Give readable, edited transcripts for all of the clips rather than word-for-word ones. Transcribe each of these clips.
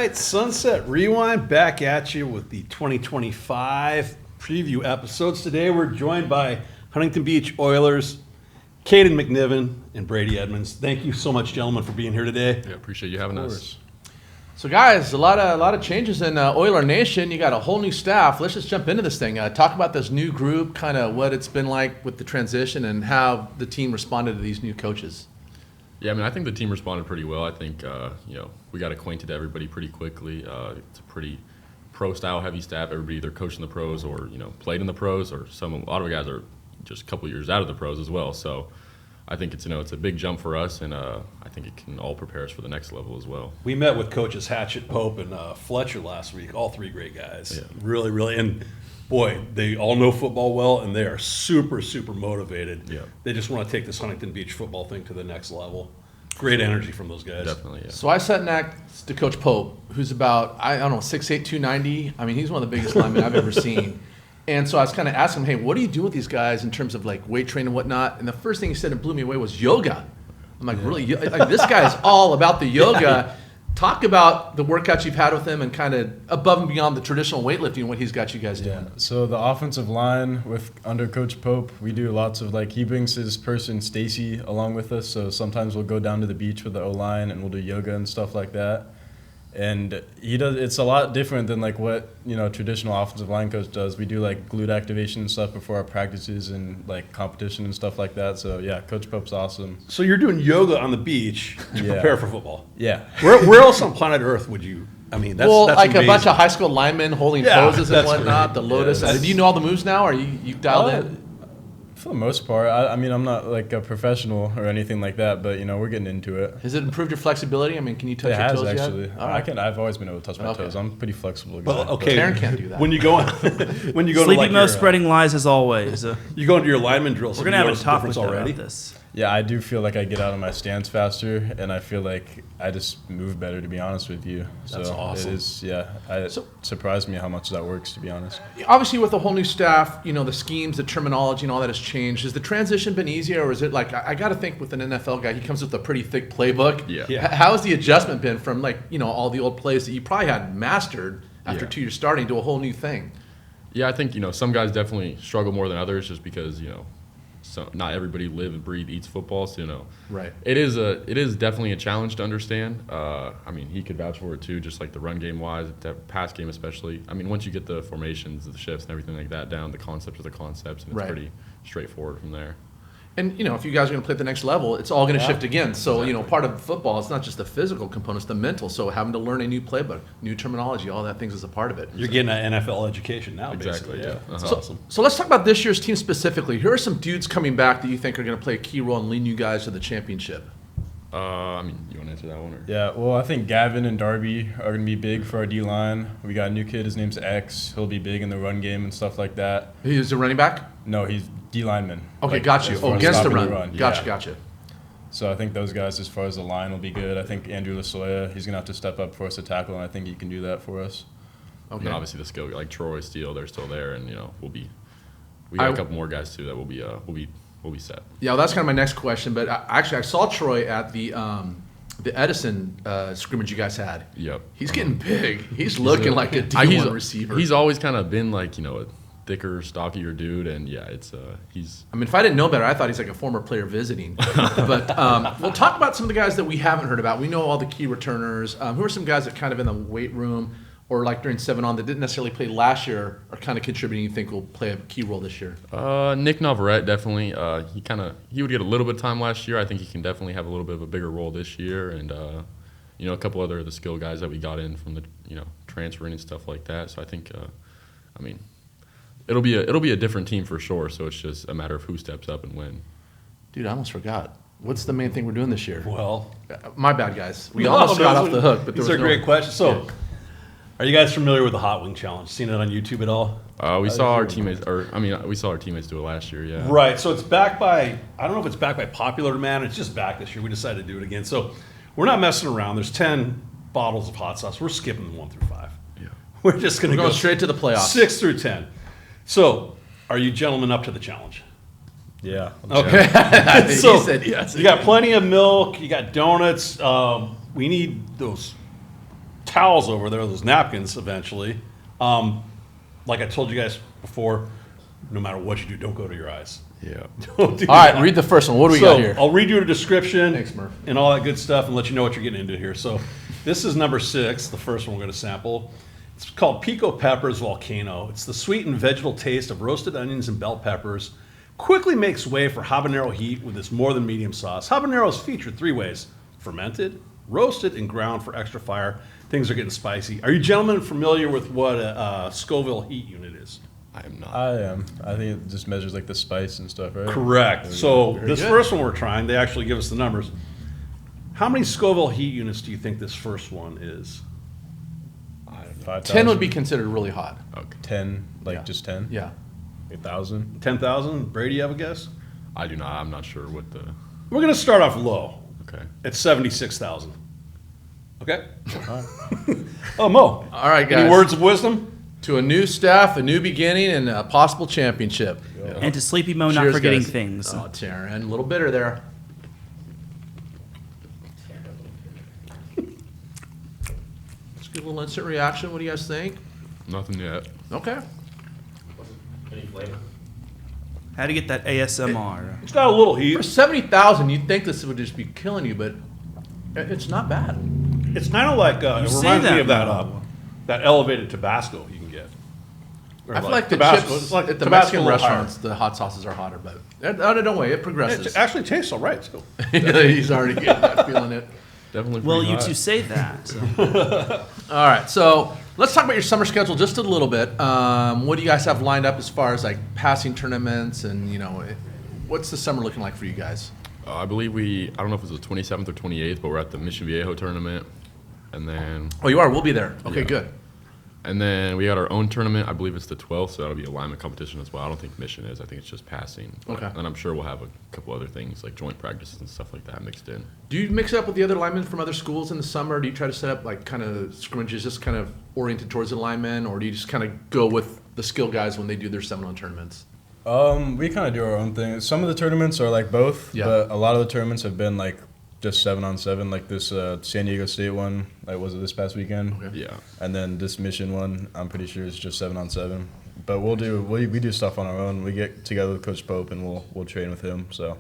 right, Sunset Rewind back at you with the 2025 preview episodes. Today we're joined by Huntington Beach Oilers, Caden McNiven, and Brady Edmunds. Thank you so much, gentlemen, for being here today. Yeah, appreciate you having us. So, guys, a lot of changes in Oiler Nation. You got a whole new staff. Let's just jump into this thing. Talk about this new group, kind of what it's been like with the transition, and how the team responded to these new coaches. Yeah, I mean, I think the team responded pretty well. I think, we got acquainted to everybody pretty quickly. It's a pretty pro-style heavy staff. Everybody either coached in the pros or, played in the pros, or a lot of guys are just a couple years out of the pros as well. So I think it's a big jump for us, and I think it can all prepare us for the next level as well. We met with coaches Hatchett, Pope, and Fletcher last week. All three great guys. Yeah. Really, really. And, boy, they all know football well, and they are super, super motivated. Yeah. They just want to take this Huntington Beach football thing to the next level. Great energy from those guys. Definitely, yeah. So I sat next to Coach Pope, who's about, 6'8", 290. I mean, he's one of the biggest linemen I've ever seen. And so I was kind of asking him, hey, what do you do with these guys in terms of like weight training and whatnot? And the first thing he said and blew me away was yoga. I'm like, really? Like, this guy is all about the yoga. Talk about the workouts you've had with him and kind of above and beyond the traditional weightlifting, what he's got you guys doing. So the offensive line under Coach Pope, we do lots of he brings his person Stacy along with us. So sometimes we'll go down to the beach with the O-line and we'll do yoga and stuff like that. And it's a lot different than what traditional offensive line coach does. We do glute activation and stuff before our practices and competition and stuff like that. So yeah, Coach Pope's awesome. So you're doing yoga on the beach to prepare for football. Yeah. Where else on planet Earth would you? I mean, that's like amazing. a bunch of high school linemen holding poses and whatnot. Great. The lotus. Do you know all the moves now? Are you dialed in? For the most part, I mean, I'm not a professional or anything like that, but we're getting into it. Has it improved your flexibility? I mean, can you touch your toes yet? Actually. All right. I've always been able to touch my toes. I'm pretty flexible. Well, okay. Teran can't do that. When you go Sleeping to spreading lies as always. You go into your lineman drills. We're gonna have a topic topic already. About this. Yeah, I do feel like I get out of my stance faster, and I feel like I just move better, to be honest with you. That's awesome. It is, it surprised me how much that works, to be honest. Obviously, with the whole new staff, the schemes, the terminology, and all that has changed. Has the transition been easier, or is it I got to think with an NFL guy, he comes with a pretty thick playbook. Yeah. How has the adjustment been from all the old plays that you probably had mastered after 2 years starting to a whole new thing? Yeah, I think, some guys definitely struggle more than others just because, so not everybody live and breathe eats football, so Right. It is definitely a challenge to understand. I mean, he could vouch for it too, just like the run game wise, the pass game especially. I mean, once you get the formations, the shifts, and everything like that down, the concepts are the concepts, and it's pretty straightforward from there. And, if you guys are going to play at the next level, it's all going to shift again. So, Exactly. Part of football, it's not just the physical components, the mental. So having to learn a new playbook, new terminology, all that things is a part of it. You're getting an NFL education now, Exactly, basically. yeah. That's So, awesome. so let's talk about this year's team specifically. Here are some dudes coming back that you think are going to play a key role in leading you guys to the championship. I mean, you want to answer that one? Or? Yeah, well, I think Gavin and Darby are going to be big for our D-line. We got a new kid, his name's X. He'll be big in the run game and stuff like that. He's a running back? No, he's D-lineman. Okay, got you. as far as Against the stopping run. Yeah. Gotcha. So I think those guys, as far as the line, will be good. I think Andrew Lasoya, he's going to have to step up for us to tackle, and I think he can do that for us. And Okay. then obviously the skill, like Troy, Steele, they're still there, and we got a couple more guys too that will be set. Yeah, well, that's kind of my next question. But I saw Troy at the Edison scrimmage you guys had. Yep. He's getting big. He's looking like a D1 receiver. He's always kind of been a thicker, stockier dude, and he's. I mean, if I didn't know better, I thought he's like a former player visiting. But we'll talk about some of the guys that we haven't heard about. We know all the key returners. Who are some guys that kind of in the weight room or during 7-on that didn't necessarily play last year are kind of contributing, you think will play a key role this year? Nick Navarrete, definitely. He would get a little bit of time last year. I think he can definitely have a little bit of a bigger role this year, and a couple other of the skill guys that we got in from the transferring and stuff like that. So I think, it'll be a different team for sure. So it's just a matter of who steps up and when. Dude, I almost forgot. What's the main thing we're doing this year? Well, My bad, guys. We almost got off the hook, but these are great questions. So, are you guys familiar with the Hot Wing Challenge? Seen it on YouTube at all? We saw our teammates do it last year. Yeah. Right. So it's backed by, I don't know if it's backed by popular demand. It's just back this year. We decided to do it again. So we're not messing around. There's 10 bottles of hot sauce. We're skipping 1 through 5. Yeah. We're just going to go straight to the playoffs. 6 through 10. So, are you gentlemen up to the challenge? Yeah. Okay. He So said yes. you got plenty of milk. You got donuts. We need those towels over there, those napkins eventually. Like I told you guys before, no matter what you do, don't go to your eyes. Yeah. Don't do All right, that. read the first one. What do we So got here? I'll read you a description Thanks, Murph. and all that good stuff and let you know what you're getting into here. So this is number 6, the first one we're going to sample. It's called Pico Peppers Volcano. It's the sweet and vegetal taste of roasted onions and bell peppers. Quickly makes way for habanero heat with this more than medium sauce. Habanero is featured 3 ways: fermented, roasted, and ground for extra fire. Things are getting spicy. Are you gentlemen familiar with what a Scoville heat unit is? I am not. I am. I think it just measures like the spice and stuff, right? Correct. So this good. first one we're trying, they actually give us the numbers. How many Scoville heat units do you think this first one is? 5,000? 10 would be considered really hot. Okay. 10, like Yeah. just 10? Yeah. 1,000? 10,000? Brady, you have a guess? I do not. I'm not sure what the. We're going to start off low. Okay. It's 76,000. Okay? Oh, Mo. All right, guys. Any words of wisdom? To a new staff, a new beginning, and a possible championship. And to Sleepy Mo, not Cheers, forgetting guys. things. Oh, Teran, a little bitter there. Let's give a little instant reaction. What do you guys think? Nothing yet. Okay. How to get that ASMR. It's got a little heat. For 70,000, you'd think this would just be killing you, but it's not bad. It's kind of like, it say reminds me that, of that, Mo. that elevated Tabasco you can get. Or I feel like the Tabasco. chips It's like at the Tabasco Mexican a little higher. restaurants, the hot sauces are hotter, but don't worry, it progresses. It actually tastes all right still. He's already getting that, feeling it. Definitely. Well, pretty you hot. two say that. So. All right, so let's talk about your summer schedule just a little bit. What do you guys have lined up as far as like passing tournaments and what's the summer looking like for you guys? I believe I don't know if it was the 27th or 28th, but we're at the Mission Viejo tournament. And then Oh, you are. We'll be there. Okay, Yeah. good. we got our own tournament. I believe it's the 12th, so that'll be a alignment competition as well. I don't think Mission is. I think it's just passing. Okay. And I'm sure we'll have a couple other things like joint practices and stuff like that mixed in. Do you mix it up with the other linemen from other schools in the summer? Do you try to set up like kind of scrimmages just kind of oriented towards the linemen, or do you just kind of go with the skill guys when they do their Seminole tournaments? We kind of do our own thing. Some of the tournaments are like both, Yeah. but a lot of the tournaments have been like just 7-on-7, like this San Diego State one, like was it this past weekend? Okay. Yeah. And then this Mission one, I'm pretty sure it's just 7-on-7. But we do stuff on our own. We get together with Coach Pope and we'll train with him. So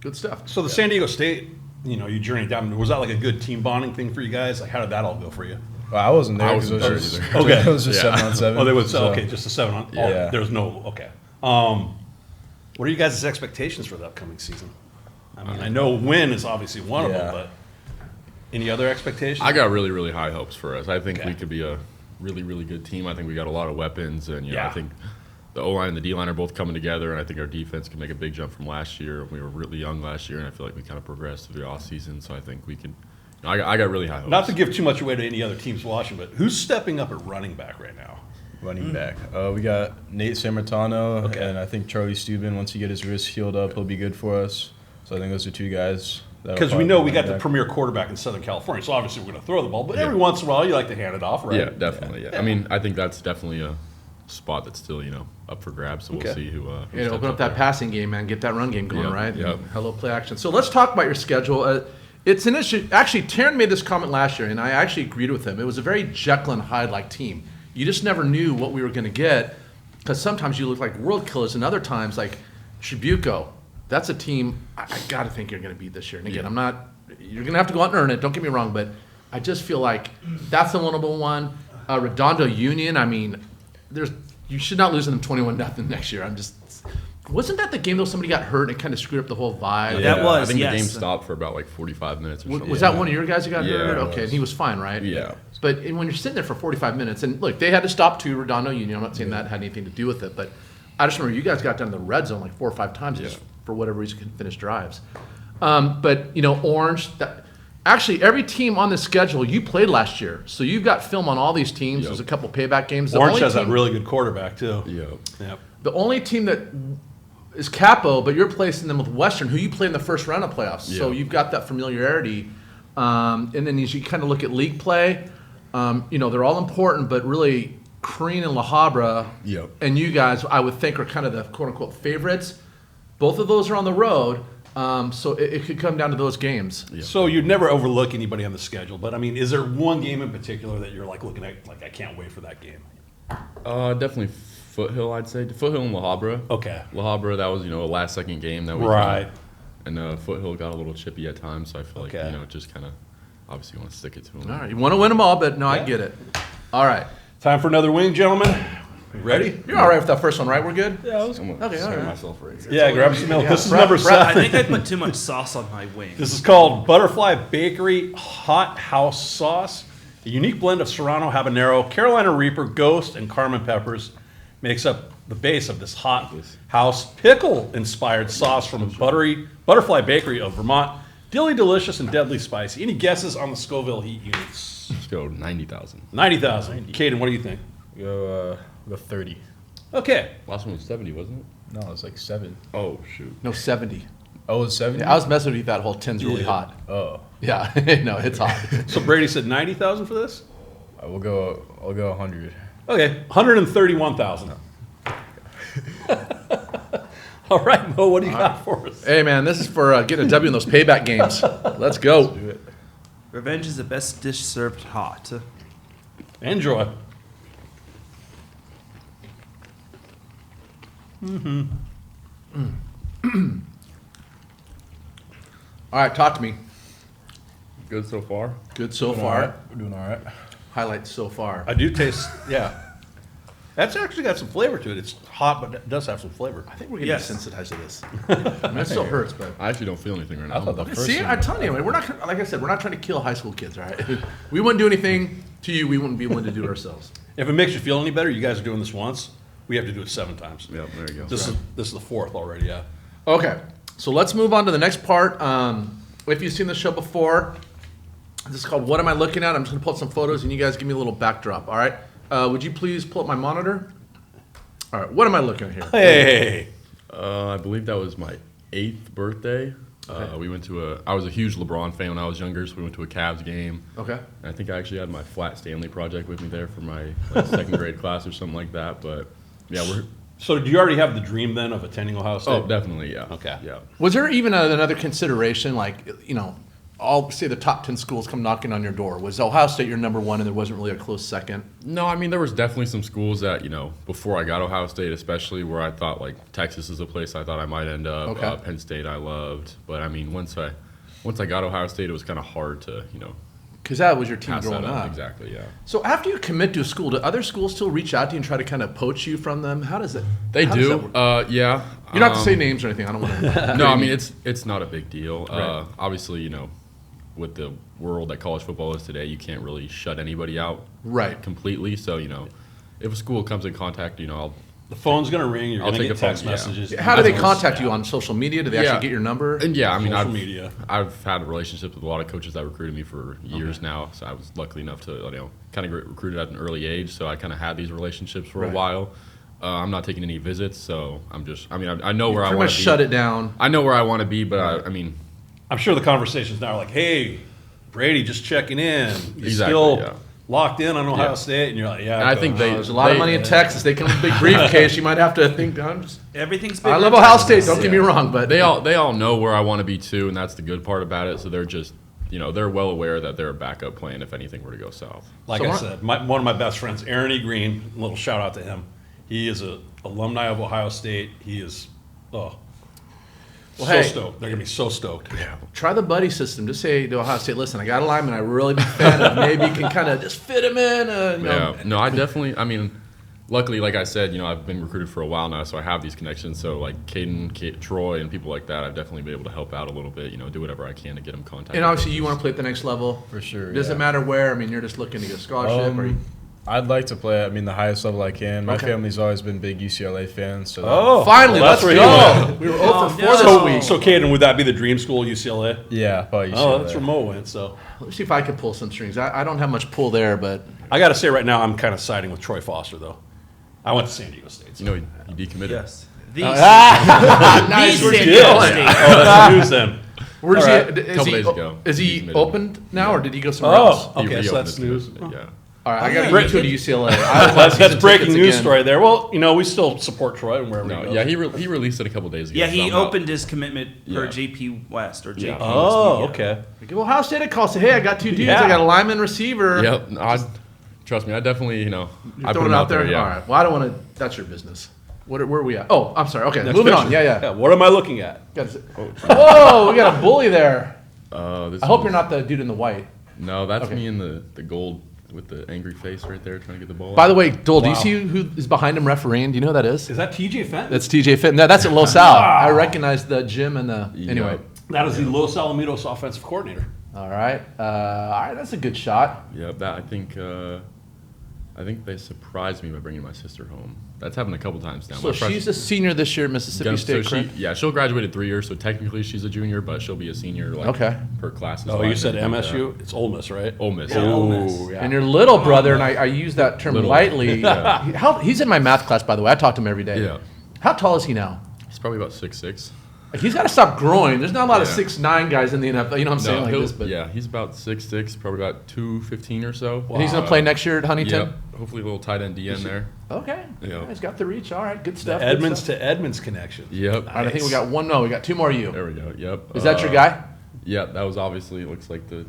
Good stuff. So the San Diego State, you journeyed down. Was that like a good team bonding thing for you guys? Like, how did that all go for you? well, I wasn't there I because it wasn't was there just, either. Okay. it was just Yeah. 7-on-7. Oh, they was so- okay, just a 7 on. Yeah. Oh, there's no okay. What are you guys' expectations for the upcoming season? I mean, I know win is obviously one of them, Yeah. but any other expectations? I got really, really high hopes for us. I think Okay. we could be a really, really good team. I think we got a lot of weapons, and Yeah. I think the O-line and the D-line are both coming together, and I think our defense can make a big jump from last year. We were really young last year, and I feel like we kind of progressed through the offseason, so I think we can. I got really high hopes. Not to give too much away to any other teams watching, but who's stepping up at running back right now? running back. We got Nate Sammartano, Okay. and I think Charlie Steuben. Once he get his wrist healed up, he'll be good for us. So I think those are two guys. Because we know we got the premier quarterback in Southern California, so obviously we're going to throw the ball. But every once in a while, you like to hand it off, right? Yeah, definitely. Yeah. I mean, I think that's definitely a spot that's still up for grabs. So we'll Okay. see who. Yeah, steps open up that there. passing game, man. Get that run game going, Yep, right? yep. Hello, play action. So let's talk about your schedule. It's an issue. Actually, Teran made this comment last year, and I actually agreed with him. It was a very Jekyll and Hyde-like team. You just never knew what we were going to get because sometimes you look like world killers, and other times like Tribuco. That's a team I got to think you're going to beat this year. And again, I'm not. You're going to have to go out and earn it. Don't get me wrong, but I just feel like that's the winnable one. Redondo Union. I mean, you should not lose to them 21-0 next year. Wasn't that the game though? Somebody got hurt and it kind of screwed up the whole vibe. That was, I think yes. the game stopped for about like 45 minutes or something. Was that one of your guys who got Yeah, hurt? it Okay, and he was fine, right? Yeah. But when you're sitting there for 45 minutes, and look, they had to stop too, Redondo Union. I'm not saying that had anything to do with it, but I just remember you guys got down to the red zone like 4 or 5 times just Yeah. for whatever reason couldn't finish drives. But Orange. Actually, every team on the schedule you played last year, so you've got film on all these teams. Yep. There's a couple payback games. The Orange only has that team- really good quarterback, too. Yeah. The only team that is Capo, but you're placing them with Western, who you played in the first round of playoffs. So Yeah. you've got that familiarity. And then as you kind of look at league play, they're all important, but really Crean and La Habra Yep. and you guys, I would think, are kind of the quote-unquote favorites. Both of those are on the road. So it could come down to those games. Yeah. So you'd never overlook anybody on the schedule, but I mean, is there one game in particular that you're like looking at, like I can't wait for that game? Definitely Foothill, I'd say. Foothill and La Habra. Okay. La Habra, that was, a last-second game that we Right. And Foothill got a little chippy at times, so I feel Okay. like, just kind of, obviously you want to stick it to them. All right, you want to win them all, but no, I Yeah. get it. All right. Time for another wing, gentlemen. Ready? You're all right with that first one, right? We're good? Yeah, I was going Okay, to all right. myself right here. Yeah, grab some milk. Yeah. This is Brett- number Brett, I 7. think I put too much sauce on my wing. This is called Butterfly Bakery Hot House Sauce. A unique blend of Serrano habanero, Carolina Reaper, Ghost, and Carmen peppers makes up the base of this hot house pickle-inspired sauce from Butterfly Bakery of Vermont. Dilly delicious and deadly spicy. Any guesses on the Scoville heat units? Let's go 90,000. 90,000. Caden, what do you think? Go 30. Okay. Last one was 70, wasn't it? No, it's like 7. Oh, shoot. No, 70. Oh, it's 70? Yeah, I was messing with you. That whole 10's really Yeah. hot. Oh. Yeah, no, it's hot. So Brady said 90,000 for this? I'll go 100. Okay, 131,000. All right, Mo, what do you got for us? Hey, man, this is for getting a W in those payback games. Let's go. Do it. Revenge is the best dish served hot. Enjoy. All right, talk to me. Good so far? Good so Doing all far. right. We're doing all right. Highlights so far. I do taste, yeah. That's actually got some flavor to it. It's hot, but it does have some flavor. I think we're getting Yes. desensitized to this. I mean, it still hurts, but. I actually don't feel anything right now. I thought the first See, one I'm was telling you, we're not, like I said, we're not trying to kill high school kids, all right? We wouldn't do anything to you we wouldn't be willing to do ourselves. If it makes you feel any better, you guys are doing this once. We have to do it 7 times. Yep, there you go. This is the 4th already, yeah. Okay, so let's move on to the next part. If you've seen the show before, this is called What Am I Looking At? I'm just going to pull up some photos and you guys give me a little backdrop, all right? Would you please pull up my monitor? All right, what am I looking at here? Hey, I believe that was my 8th birthday. I was a huge LeBron fan when I was younger, so we went to a Cavs game. Okay. And I think I actually had my Flat Stanley project with me there for my second grade class or something like that. But yeah, so do you already have the dream then of attending Ohio State? oh, definitely, yeah. Okay. Yeah. Was there even another consideration, like, all, say, the top 10 schools come knocking on your door? Was Ohio State your number one and there wasn't really a close second? No, I mean, there was definitely some schools that, before I got Ohio State especially, where I thought, like, Texas is a place I thought I might end up. Okay. Penn State I loved. But, I mean, once I got Ohio State, it was kind of hard to, Because that was your team pass growing that up. up. Exactly, yeah. So after you commit to a school, do other schools still reach out to you and try to kind of poach you from them? How does it? They how does do, that work? yeah. You don't have to say names or anything. I don't want to. No, I mean it's not a big deal. Right. Obviously, with the world that college football is today, you can't really shut anybody out Right. completely. So if a school comes in contact, I'll The phone's going to ring. You're I'll going to take get a phone, text yeah. messages. How do they emails. contact you on social media? Do they Yeah. actually get your number? and yeah, I mean Social media. I've had relationships with a lot of coaches that recruited me for years now. So I was lucky enough to kind of get recruited at an early age. So I kind of had these relationships for Right. a while. I'm not taking any visits, so I know where I Pretty want much to be. shut it down. I know where I want to be, but I mean. I'm sure the conversations now are like, hey, Brady, just checking in. You Exactly, still yeah. locked in on Ohio Yeah. State? And you're like, yeah. And I think Coach. they- There's a lot of They- money in Texas. They come with a big briefcase. You might have to think. Everything's big. I love Ohio State. Don't get me wrong, but They all know where I want to be too, and that's the good part about it. So they're just, they're well aware that they're a backup plan if anything were to go south. Like So I Mark- said, one of my best friends, Aaron E. Green, a little shout out to him. He is a alumni of Ohio State. He is, hey. stoked. They're going to be so stoked. try the buddy system. Just say to Ohio State, listen, I got a lineman I really big fan of. Maybe you can kind of just fit him in. Yeah, no, I definitely. I mean, luckily, like I said, I've been recruited for a while now, so I have these connections. So like Caden, Troy, and people like that, I've definitely been able to help out a little bit. Do whatever I can to get them contacted. And obviously, you want to play at the next level. For sure. Doesn't yeah. matter where. I mean, you're just looking to get a scholarship. Or you, I'd like to play at the highest level I can. My Okay. family's always been big UCLA fans. So finally, well, that's let's where you go. went. We were 0 for 4 no. this week. So, Caden, would that be the dream school, UCLA? yeah, probably UCLA. Oh, that's where Mo went. So Let's see if I can pull some strings. I don't have much pull there, but I got to say right now, I'm kind of siding with Troy Foster, though. I went to San Diego State. So. he decommitted. Yes. The nice. San Yeah. Diego State. Oh, that's the news then. Where's All right. he? Is Couple he, days ago. Is He he committed. opened now, or did he go somewhere else? Oh, He okay, so reopened that's his news. commitment, Yeah. All right, I got to yeah. get you to UCLA. I would like That's season breaking tickets news again. story there. Well, we still support Troy and wherever No, he goes. yeah, he released it a couple days ago. Yeah, so he I'm not- opened his commitment per Yeah. JP West or JP Yeah. West Oh, Media. okay. Well, Ohio State had called, say, hey, I got 2 dudes. Yeah. I got a lineman receiver. Yep. No, trust me, I definitely, You're I put throwing him it out there. Yeah. All right. Well, I don't want to. That's your business. Where are we at? Oh, I'm sorry. Okay, Next moving on. picture. Yeah. What am I looking at? Got to- Whoa, we got a bully there. This I hope was- you're not the dude in the white. No, that's Okay. me in the gold with the angry face right there, trying to get the ball. By the way, Dole, do you Wow. see who is behind him refereeing? Do you know who that is? Is that TJ Fenton? That's TJ Fitton. No, that's at Los Al. I recognize the gym and the. Anyway. Yep. That is the Los Alamitos offensive coordinator. All right. That's a good shot. Yep. That I think they surprised me by bringing my sister home. That's happened a couple times now. So she's a senior this year at Mississippi State, correct? she'll graduate in 3 years, so technically she's a junior, but she'll be a senior Okay. per class. Oh, you said MSU? It's Ole Miss, right? Ole Miss. Yeah, Ole Miss. Oh, yeah. And your little brother, and I use that term Little. lightly. He's in my math class, by the way. I talk to him every day. Yeah. How tall is he now? He's probably about 6'6". Like, he's got to stop growing. There's not a lot of Yeah. 6'9" guys in the NFL. You know what I'm saying? Like he'll- this, but yeah, he's about 6'6", probably about 215 or so. and he's going to play next year at Huntington? Yep. Hopefully a little tight end DN there. Okay. Yeah. Yeah, he's got the reach. All right. Good The stuff. good Edmonds stuff. to Edmonds connection. Yep. All right, I think we got one. No, we got 2 more of you. There we go. Yep. Is that your guy? Yeah, that was obviously, it looks like the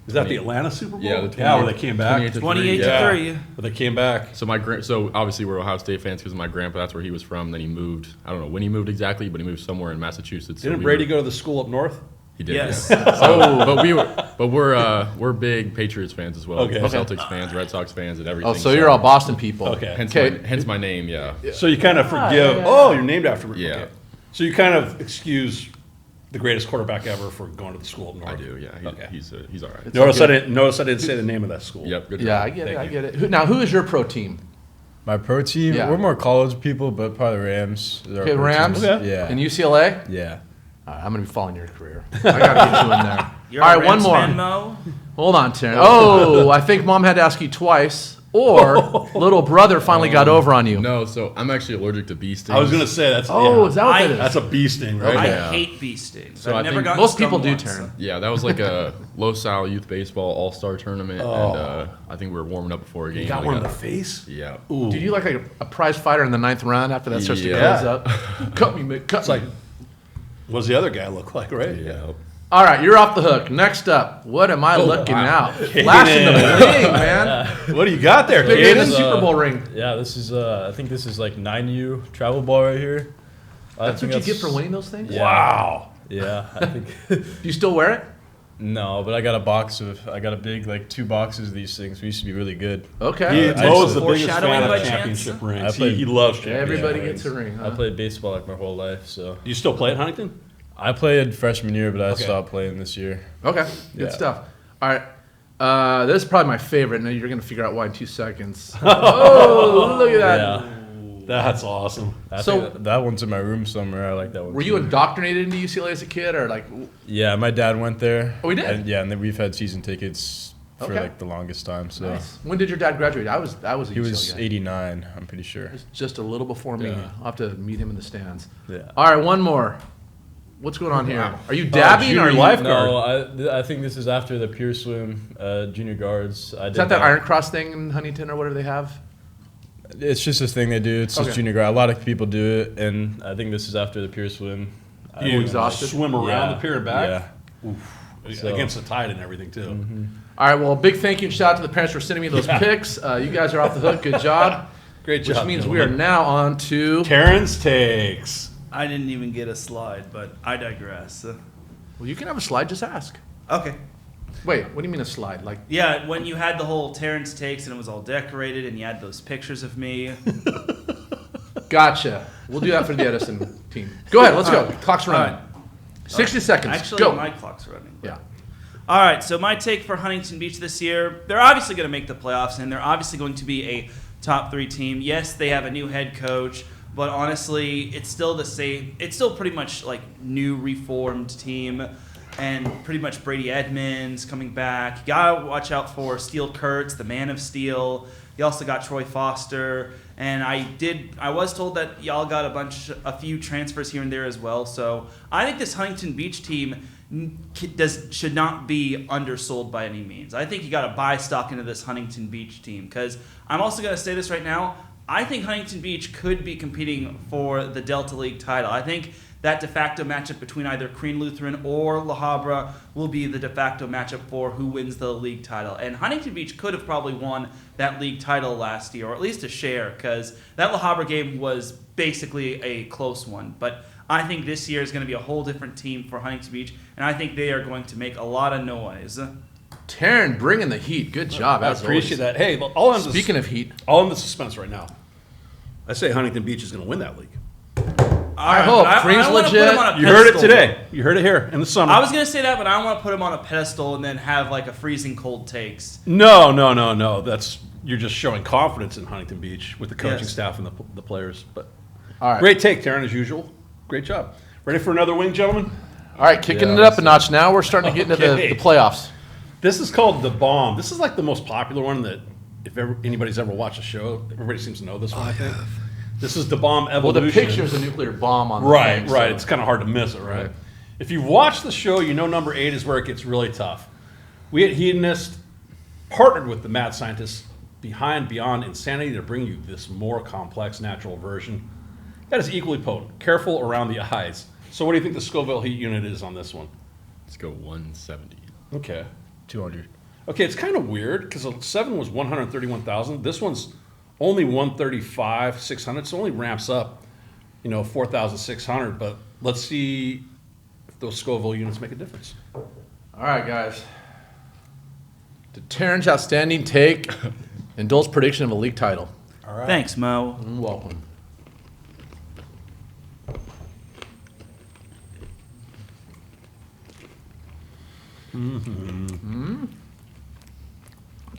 Is that the Atlanta Super Bowl? Yeah, the where they came back. 28 to 28 Yeah. to 3. Where they came back. So so obviously we're Ohio State fans because of my grandpa. That's where he was from. Then he moved. I don't know when he moved exactly, but he moved somewhere in Massachusetts. So Didn't we Brady were- go to the school up north? He did. Yes. Yeah. but we're big Patriots fans as well. Okay. Okay. Celtics fans, Red Sox fans, and everything. Oh, so you're all Boston people. Okay. Hence my name. Yeah. So you kind of forgive. yeah. Oh, you're named after. Yeah. Okay. So you kind of excuse the greatest quarterback ever for going to the school up north. I do. Yeah. Okay. He's all right. Notice I didn't say the name of that school. Yep. Good. Yeah, job. I get it. Thank I you. get it. Now, who is your pro team? My pro team, Yeah. we're more college people, but probably Rams. is our Okay, pro Rams? team. Okay. Yeah. In UCLA? Yeah. All right, I'm going to be following your career. I got to get you in there. You're All a right, one Rams more. fan, Mo? Hold on, Teran. Oh, I think Mom had to ask you twice, or little brother finally got over on you. No, so I'm actually allergic to bee stings. I was gonna say that's. Oh, yeah. is that what that is? That's a bee sting, right? I Yeah. hate bee stings. So I've I never think gotten Most stung people do, once. Teran. Yeah, that was like a Los Al Youth Baseball All-Star Tournament, Oh. and I think we were warming up before a game. You got and I one in the face. Yeah. Ooh. Did you like a prize fighter in the 9th round after that starts to Yeah. close up? Cut me, Mick, cut It's me. like, what does the other guy look like, right? Yeah. All right, you're off the hook. Next up, what am I looking wow. out? Flashing the bling, man. What do you got there, Big Caden? Caden Super Bowl ring. Yeah, this is, I think this is like 9U travel ball right here. That's what you get for winning those things? Yeah. Wow. Yeah, I think. Do you still wear it? No, but I got a big, like 2 boxes of these things. We used to be really good. Okay. He Mo's the Foreshadowing biggest fan by of chance? championship rings. I played- He loves championship Everybody rings. gets a ring. I Huh? played baseball like my whole life, so. Do you still play at Huntington? I played freshman year, but I Okay. stopped playing this year. Okay, good Yeah. stuff. All right. This is probably my favorite. Now you're going to figure out why in 2 seconds. Oh, look at that. Yeah. That's awesome. I So- think that one's in my room somewhere. I like that one. Were too. you indoctrinated into UCLA as a kid, or like? Yeah, my dad went there. Oh, he did? And, yeah, and then we've had season tickets for Okay. like the longest time. So Nice. When did your dad graduate? I was a he UCLA was guy. 89. I'm pretty sure. Just a little before me. Yeah. I'll have to meet him in the stands. Yeah. All right, one more. What's going on here? Wow. Are you dabbing junior or are you? life- No, I think this is after the Pure Swim junior guards. Is that Iron Cross thing in Huntington or whatever they have? It's just this thing they do. It's Okay. just junior guard. A lot of people do it, and I think this is after the Pure Swim. You exhausted? swim around Yeah. the pier and back? Yeah. So- Against the tide and everything, too. All right, well, a big thank you and shout out to the parents for sending me those pics. You guys are off the hook. Good job. Great Which job. means we are now on to. Terran's takes. I didn't even get a slide, but I digress. Well, you can have a slide. Just ask. Okay. Wait, what do you mean a slide? Like, Yeah, when you had the whole Terrence takes and it was all decorated and you had those pictures of me. gotcha. We'll do that for the Edison team. Go ahead. Let's go. Clock's running. 60 seconds. Actually, go. my clock's running. Yeah. All right, so my take for Huntington Beach this year, they're obviously going to make the playoffs, and they're obviously going to be a top 3 team. Yes, they have a new head coach, but honestly, it's still the same. It's still pretty much like new reformed team, and pretty much Brady Edmunds coming back. You got to watch out for Steel Kurtz, the man of steel. You also got Troy Foster, and I was told that y'all got a few transfers here and there as well. So I think this Huntington Beach team should not be undersold by any means. I think you got to buy stock into this Huntington Beach team, because I'm also going to say this right now. I think Huntington Beach could be competing for the Delta League title. I think that de facto matchup between either Crean Lutheran or La Habra will be the de facto matchup for who wins the league title. And Huntington Beach could have probably won that league title last year, or at least a share, because that La Habra game was basically a close one. But I think this year is going to be a whole different team for Huntington Beach, and I think they are going to make a lot of noise. Teran bringing the heat. Good job. I as appreciate always. that. Hey, all I'm Speaking of heat, all in the suspense right now. I say Huntington Beach is going to win that league. I hope. Crean's legit. You heard it today. You heard it here in the summer. I was going to say that, but I don't want to put him on a pedestal and then have like a freezing cold takes. No. You're just showing confidence in Huntington Beach with the coaching Yes. staff and the players. But All right. great take, Teran, as usual. Great job. Ready for another wing, gentlemen? All right, kicking Yeah, it up a notch now. We're starting to get into Okay. the playoffs. This is called The Bomb. This is like the most popular one that if anybody's ever watched the show, everybody seems to know this one, I think. This is The Bomb Well, Evolution. the picture's a nuclear bomb on the Right, thing, right. so- It's kind of hard to miss it, right? Right. If you watch the show, you know number 8 is where it gets really tough. We at Hedonist partnered with the mad scientists behind Beyond Insanity to bring you this more complex natural version that is equally potent. Careful around the eyes. So what do you think the Scoville heat unit is on this one? Let's go 170. Okay. 200. Okay, it's kind of weird because 7 was 131,000. This one's only 135, 600. So it only ramps up, 4,600. But let's see if those Scoville units make a difference. All right, guys. To Teran's outstanding take and Dole's prediction of a league title. All right. Thanks, Mo. Welcome.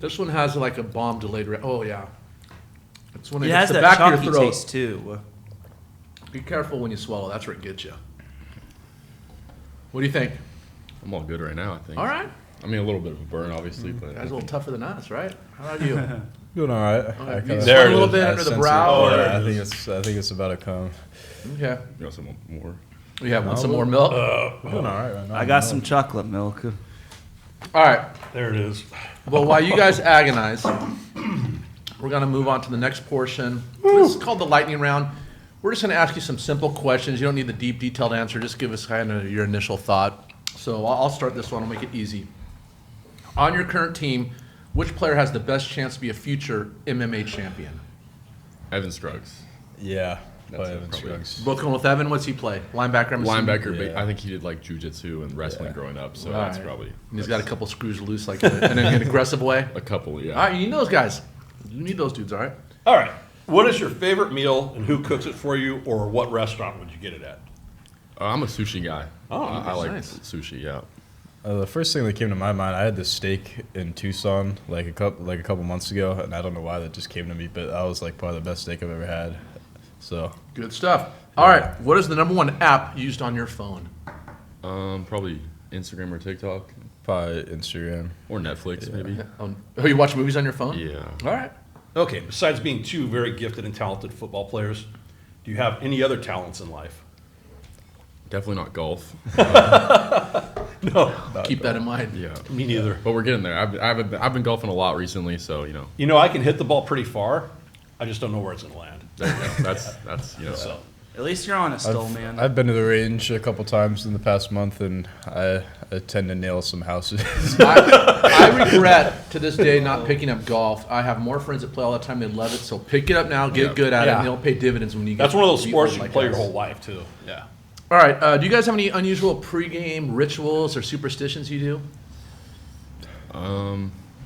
This one has like a bomb delayed. Oh yeah, it's when it It hits has the that back of chalky your throat. taste too. Be careful when you swallow. That's where it gets you. What do you think? I'm all good right now, I think. All right, I mean, a little bit of a burn, obviously, but guys, a little tougher than us, right? How about you? Doing all right. Okay, I you kinda- There sweat a little it bit is. under the sense brow. it. Oh, or- there Yeah, it I think it's about to come. Okay, you got some more. we have No, some we'll- more milk. We're doing all right right now. I got some chocolate milk. All right. There it is. Well, while you guys agonize, we're going to move on to the next portion. This is called the lightning round. We're just going to ask you some simple questions. You don't need the deep, detailed answer. Just give us kind of your initial thought. So I'll start this one. I'll make it easy. On your current team, which player has the best chance to be a future MMA champion? Evan Scruggs. Yeah. That's Probably it, Evan probably. Scruggs. Both going with Evan. What's he play? Linebacker? I'm assuming? Linebacker, Yeah. but I think he did like jujitsu and wrestling growing up, so All that's right. probably. And he's got a couple screws loose, like in an aggressive way. A couple, yeah. All right, you need those guys. You need those dudes, all right? All right. What is your favorite meal and who cooks it for you, or what restaurant would you get it at? I'm a sushi guy. Oh, I like nice. sushi, yeah. The first thing that came to my mind, I had this steak in Tucson like a couple months ago, and I don't know why that just came to me, but that was like probably the best steak I've ever had. So Good stuff. All right, what is the number one app used on your phone? Probably Instagram or TikTok probably Instagram. or Netflix, maybe. Oh, you watch movies on your phone? Yeah. All right. Okay, besides being two very gifted and talented football players, do you have any other talents in life? Definitely not golf. No. Keep that in mind. Yeah. Me neither. But we're getting there. I've been golfing a lot recently, so I can hit the ball pretty far. I just don't know where it's going to land. there you go. That's So, At least you're honest, still, man. I've been to the range a couple times in the past month, and I tend to nail some houses. I regret to this day not picking up golf. I have more friends that play all the time. They love it. So pick it up now, get Yeah. good at it, Yeah. and it'll pay dividends when you get that's one of those beat sports old you like play your us. whole life, too. Yeah. All right. Do you guys have any unusual pregame rituals or superstitions you do?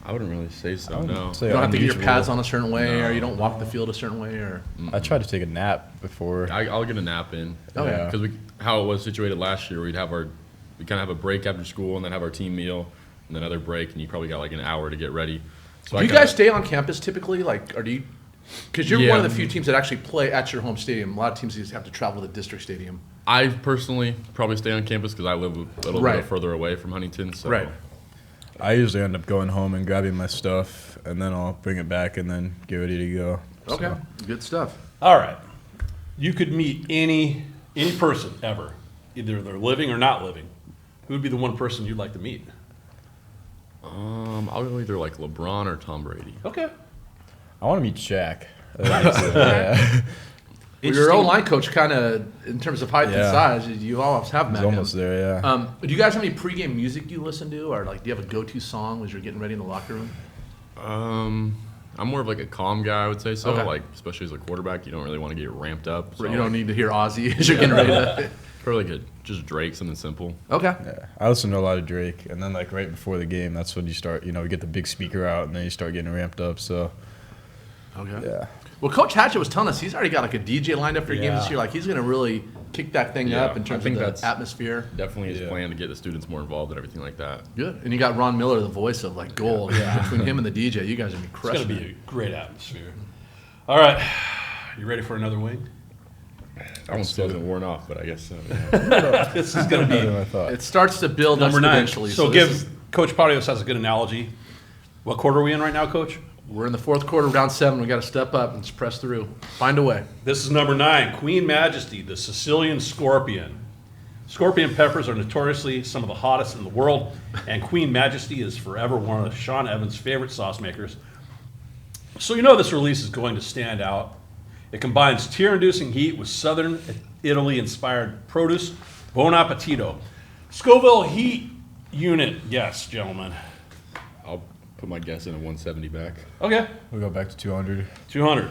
I wouldn't really say so. I No. wouldn't say You don't have to get your unusual. pads on a certain way, or No. you don't walk the field a certain way, or I tried to take a nap before. I'll get a nap in. Oh, yeah. Because how it was situated last year, we kind of have a break after school and then have our team meal and then another break, and you probably got like an hour to get ready. So do you guys stay on campus typically? Like, or do you? Because you're Yeah. one of the few teams that actually play at your home stadium. A lot of teams just have to travel to the district stadium. I personally probably stay on campus because I live a little Right. bit further away from Huntington. So Right. I usually end up going home and grabbing my stuff, and then I'll bring it back and then get ready to go. Okay, So, good stuff. All right. You could meet any person ever, either they're living or not living. Who would be the one person you'd like to meet? I'll go either like LeBron or Tom Brady. Okay. I want to meet Shaq. Yeah. Well, your own line coach, kind of in terms of height and Yeah. size, you almost have met He's him. almost there, yeah. Do you guys have any pregame music you listen to, or like do you have a go-to song as you're getting ready in the locker room? I'm more of like a calm guy, I would say. So Okay. like, especially as a quarterback, you don't really want to get ramped up. So You don't need to hear Ozzy as you're getting ready to. probably like just Drake, something simple. Okay. Yeah, I listen to a lot of Drake, and then like right before the game, that's when you start, you get the big speaker out, and then you start getting ramped up. So Okay. yeah, Well, Coach Hatchett was telling us he's already got like a DJ lined up for your game Yeah. this year. Like he's going to really kick that thing Yeah, up in I terms think of the that's- atmosphere. Definitely his Yeah. plan to get the students more involved and everything like that. Good. And you got Ron Miller, the voice of like gold. Yeah. Between him and the DJ, you guys are going to be It's going to crushing be it. a great atmosphere. All right. You ready for another wing? I won't say it worn off, but I guess so. Yeah. This is going to better be than I thought. It starts to build number 9. exponentially. So this is- Coach Parios has a good analogy. What quarter are we in right now, Coach? we're in the fourth quarter, round 7. We got to step up and just press through. Find a way. This is number 9, Queen Majesty, the Sicilian scorpion. Scorpion peppers are notoriously some of the hottest in the world, and Queen Majesty is forever one of Sean Evans' favorite sauce makers. So you know this release is going to stand out. It combines tear-inducing heat with southern Italy-inspired produce. Buon appetito. Scoville heat unit, yes, gentlemen. I'll put my guess in at 170 back. Okay, We'll go back to 200. 200.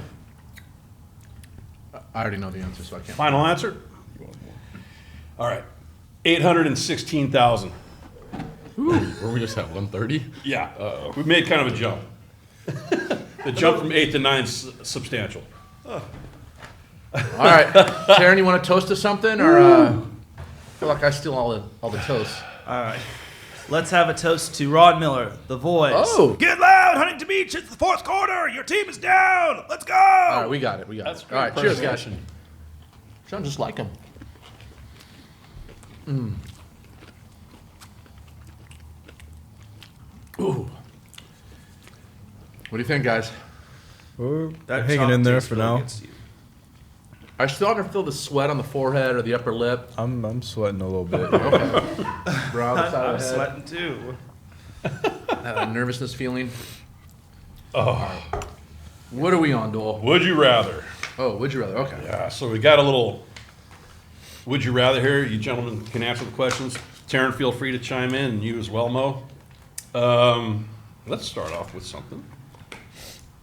I already know the answer, so I can't. Final answer? You want more? All right, 816,000. Were we just at 130? Yeah, we made kind of a jump. The jump from 8 to 9 is substantial. All right. Teran, you want to toast to something? Or I feel like I steal all the toast. All right. Let's have a toast to Rod Miller, the voice. Oh. Get loud, Huntington Beach. It's the fourth quarter. Your team is down. Let's go. All right, we got it. That's All right, great cheers, guys. presentation. Sound just like him. Ooh. What do you think, guys? We're That hanging chalk in there tastes for really now. good to you. I still don't feel the sweat on the forehead or the upper lip. I'm sweating a little bit. Brow, the side I'm of the head. sweating too. That nervousness feeling. Oh, What are we on, Dole? would you rather? Oh, would you rather? Okay. Yeah, so we got a little would you rather here. You gentlemen can answer the questions. Teran, feel free to chime in, and you as well, Mo. Let's start off with something.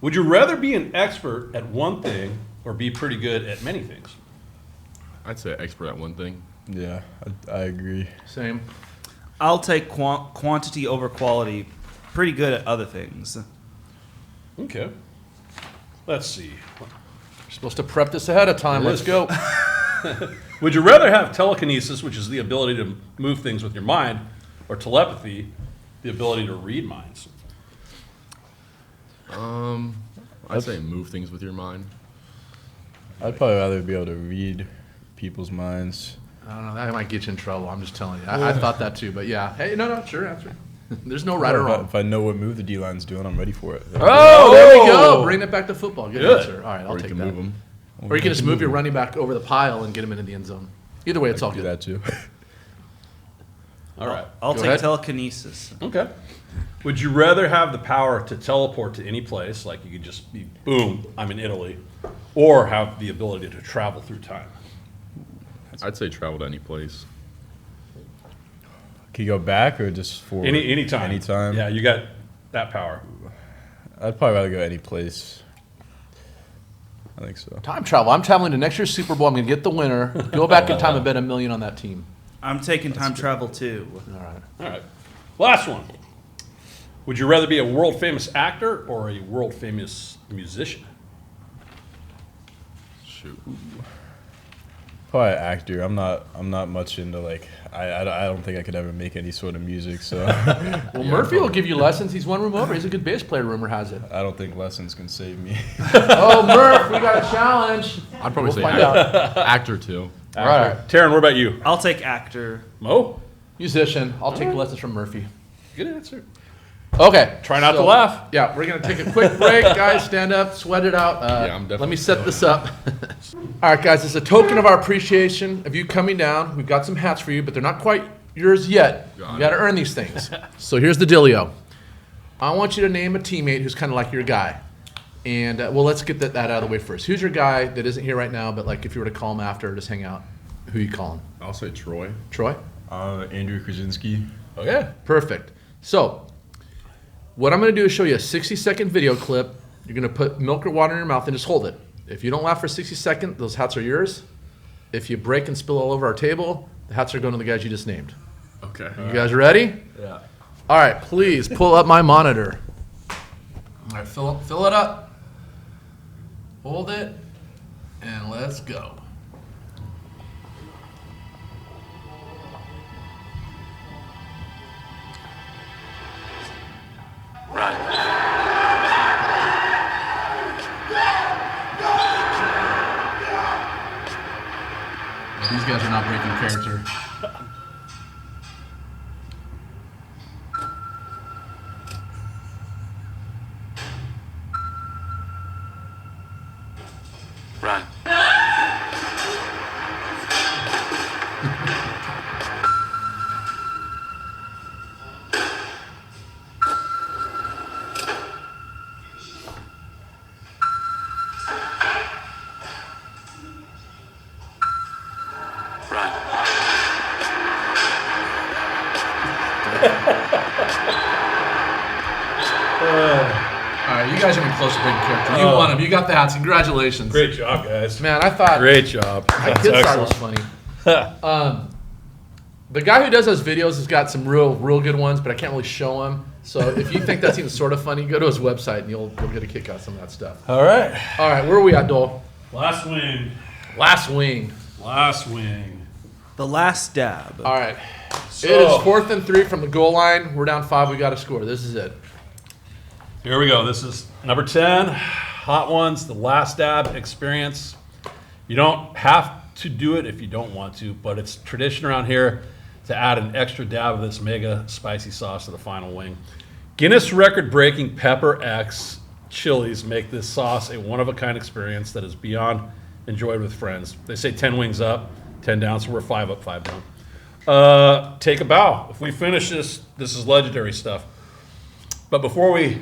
Would you rather be an expert at one thing or be pretty good at many things? I'd say expert at one thing. Yeah, I agree. Same. I'll take quantity over quality. Pretty good at other things. Okay. Let's see. You're supposed to prep this ahead of time. It Let's is. go. Would you rather have telekinesis, which is the ability to move things with your mind, or telepathy, the ability to read minds? I'd say move things with your mind. I'd probably rather be able to read people's minds. I don't know. That might get you in trouble. I'm just telling you. I thought that too, but yeah. Hey, no, sure answer. There's no right or wrong. If I know what move the D-line's doing, I'm ready for it. Oh, there we go. Bring it back to football. Good Good. answer. All right, I'll Or you take can that. move them. Or you can just move your running back over the pile and get him into the end zone. Either way, it's all do good. that too. All right. I'll Go take ahead. telekinesis. Okay. Would you rather have the power to teleport to any place, like you could just be, boom, I'm in Italy, or have the ability to travel through time? I'd say travel to any place. Can you go back or just forward? Anytime. Anytime. Yeah, you got that power. I'd probably rather go any place. I think so. Time travel. I'm traveling to next year's Super Bowl. I'm going to get the winner. Go back in time and bet $1 million on that team. I'm taking time travel too. All right. All right. Last one. Would you rather be a world famous actor or a world famous musician? Shoot. Probably an actor. I'm not much into like I don't think I could ever make any sort of music, so Well, Murphy will give you lessons. He's one room over. He's a good bass player, rumor has it. I don't think lessons can save me. Oh, Murph, we got a challenge. I'd probably We'll say find out. actor too. All right. Teran, what about you? I'll take actor. Mo? Musician. I'll take lessons from Murphy. Good answer. Okay. Try not to laugh. Yeah, we're going to take a quick break. Guys, stand up, sweat it out. Yeah, I'm definitely Let me set this up. All right, guys, as a token of our appreciation of you coming down, we've got some hats for you, but they're not quite yours yet. Got You it. got to earn these things. So here's the dealio. I want you to name a teammate who's kind of like your guy. And, well, let's get that out of the way first. Who's your guy that isn't here right now, but like if you were to call him after or just hang out, who you calling? I'll say Troy. Troy? Andrew Krasinski. Okay, perfect. So, what I'm going to do is show you a 60-second video clip. You're going to put milk or water in your mouth and just hold it. If you don't laugh for 60 seconds, those hats are yours. If you break and spill all over our table, the hats are going to the guys you just named. Okay. You guys ready? Yeah. All right, please pull up my monitor. All right, fill it up. Hold it, and let's go. These guys are not breaking character. Run. Run. All right, you guys are getting close to breaking character. You won them. You got the hats. Congratulations. Great job, guys. Man, I thought Great job. my kid star was funny. The guy who does those videos has got some real good ones, but I can't really show them. So if you think that's even sort of funny, go to his website and you'll get a kick out of some of that stuff. All right. All right, where are we at, Dole? Last wing. Last wing. Last wing. The last dab. All right. So- It is 4th and 3 from the goal line. We're down 5. We got to score. This is it. Here we go. This is number 10. Hot ones, the last dab experience. You don't have to do it if you don't want to, but it's tradition around here to add an extra dab of this mega spicy sauce to the final wing. Guinness record-breaking Pepper X chilies make this sauce a one-of-a-kind experience that is beyond enjoyed with friends. They say 10 wings up, 10 down, so we're 5 up, 5 down. Take a bow. If we finish this, this is legendary stuff. But before we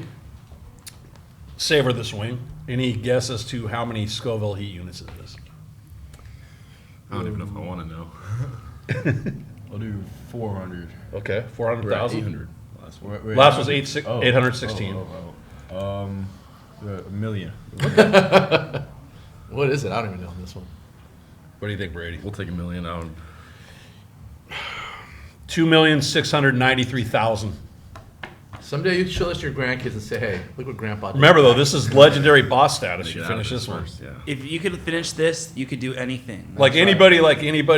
savor this wing, any guess as to how many Scoville heat units it is? I don't even know if I want to know. I'll do 400. Okay, We're at 400,000. 800 last one. Wait, Last was oh, 816. A million. What is it? I don't even know this one. What do you think, Brady? We'll take $1 million out. 2,693,000. Someday you show this to your grandkids and say, hey, look what Grandpa did. Remember though, this is legendary boss status. Get You out finish of this one. first, yeah. If you could finish this, you could do anything. Like anybody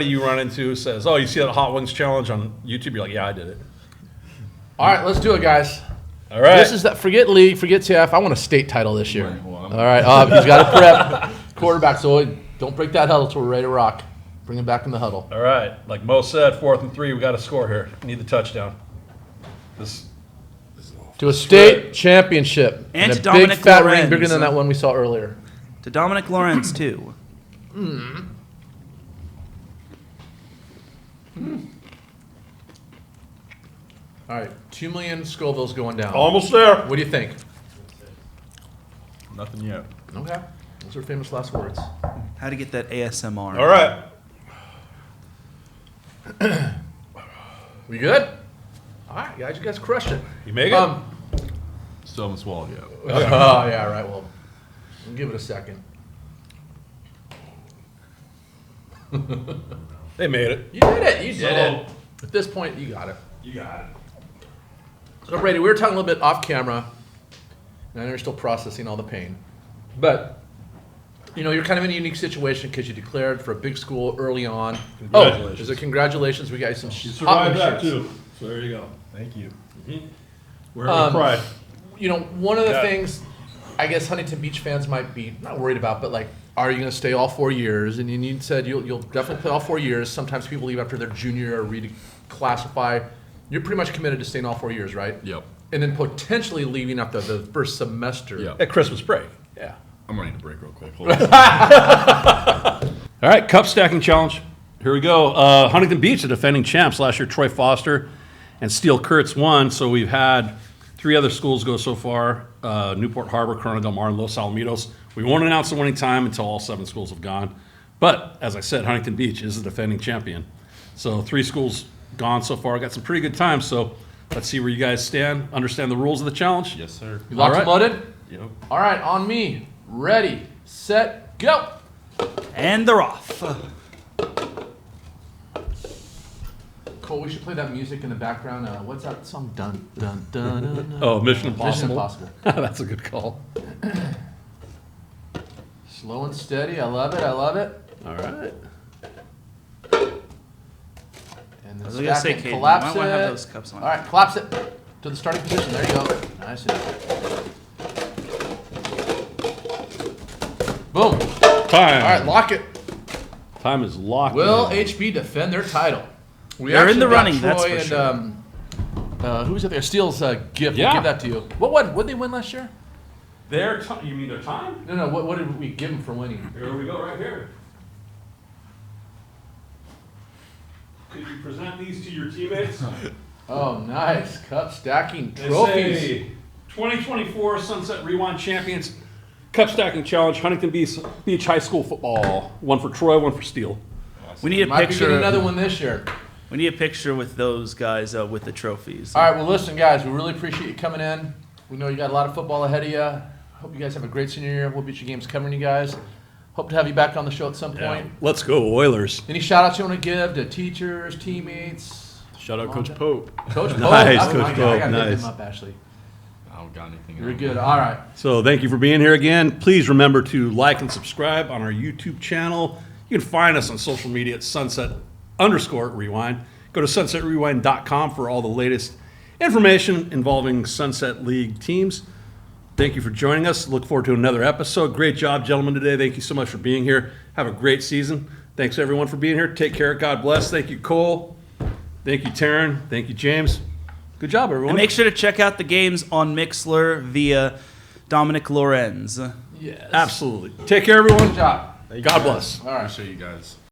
you run into says, "Oh, you see that Hot Wings challenge on YouTube?" You're like, "Yeah, I did it." All right, let's do it, guys. All right. This is that. Forget league, forget TF. I want a state title this year. Right, well, I'm- All right, he's got to prep quarterback, so don't break that huddle till we're ready to rock. Bring him back in the huddle. All right. Like Mo said, 4th and 3. We got to score here. Need the touchdown. This. To a state championship. And to a Dominic big fat ring Lorenz. bigger than that one we saw earlier. To Dominic Lawrence, too. All right, 2 million Scoville's going down. Almost there. What do you think? Nothing yet. Okay, those are famous last words. How to get that ASMR. All right. We good? All right, guys, you guys crushed it. You make it. Still haven't swallowed yet. Oh, yeah, right. Well, we'll give it a second. They made it. You did it. You did So- it. At this point, you got it. You got it. So, Brady, we were talking a little bit off camera, and I know you're still processing all the pain. But, you're kind of in a unique situation because you declared for a big school early on. Congratulations. Is it congratulations? We got you some You hot survived wing that shirts. too. So there you go. Thank you. We're having pride. One of the Yeah. things I guess Huntington Beach fans might be not worried about, but like, are you going to stay all 4 years? And you said you'll definitely play all 4 years. Sometimes people leave after their junior year or reclassify. You're pretty much committed to staying all 4 years, right? Yep. And then potentially leaving after the first semester. Yep. At Christmas break. I'm ready to break real quick. Hold on. All right, cup stacking challenge. Here we go. Huntington Beach, the defending champs. Last year, Troy Foster and Steele Kurtz won. So we've had 3 other schools go so far. Newport Harbor, Corona Del Mar, and Los Alamitos. We won't announce the winning time until all 7 schools have gone. But, as I said, Huntington Beach is the defending champion. So 3 schools gone so far. Got some pretty good times. So let's see where you guys stand. Understand the rules of the challenge? Yes, sir. You locked and loaded? Yep. All right, on me. Ready, set, go. And they're off. Cole, we should play that music in the background. What's that song? Dun, dun, dun, dun, dun. Oh, Mission Mission Impossible. Impossible. That's a good call. Slow and steady. I love it. I love it. All right. And then I was gonna say, stack it, Caden, collapse you it. might wanna have those cups on. All right, collapse it to the starting position. There you go. Nice. Boom. Time. All right, lock it. Time is locked. Will in. HB defend their title? We They're in the actually got running, that's Troy for and, sure. who was it there? Steele's gift. Yeah. We'll give that to you. What did they win last year? Their time? You mean their time? No. What did we give them for winning? Here we go, right here. Could you present these to your teammates? Oh, nice. Cup stacking They trophies. say 2024 Sunset Rewind Champions Cup Stacking Challenge, Huntington Beach High School football. One for Troy, one for Steele. We need a Might be picture. getting another one this year. We need a picture with those guys with the trophies. All right, well, listen, guys, we really appreciate you coming in. We know you got a lot of football ahead of you. Hope you guys have a great senior year. We'll be at your games covering you guys. Hope to have you back on the show at some point. Let's go, Oilers. Any shout-outs you want to give to teachers, teammates? Shout out Coach Pope. Coach Pope. Nice, That's Coach my guy. Pope, I got to hit nice. him up, Ashley. I don't got anything. You're else. good. All right. So thank you for being here again. Please remember to like and subscribe on our YouTube channel. You can find us on social media at Sunset_Rewind. Go to sunsetrewind.com for all the latest information involving Sunset League teams. Thank you for joining us. Look forward to another episode. Great job, gentlemen, today. Thank you so much for being here. Have a great season. Thanks, everyone, for being here. Take care. God bless. Thank you, Cole. Thank you, Teran. Thank you, James. Good job, everyone. And make sure to check out the games on Mixler via Dominic Lorenz. Yes. Absolutely. Take care, everyone. Good job. God bless. All right. Appreciate you guys.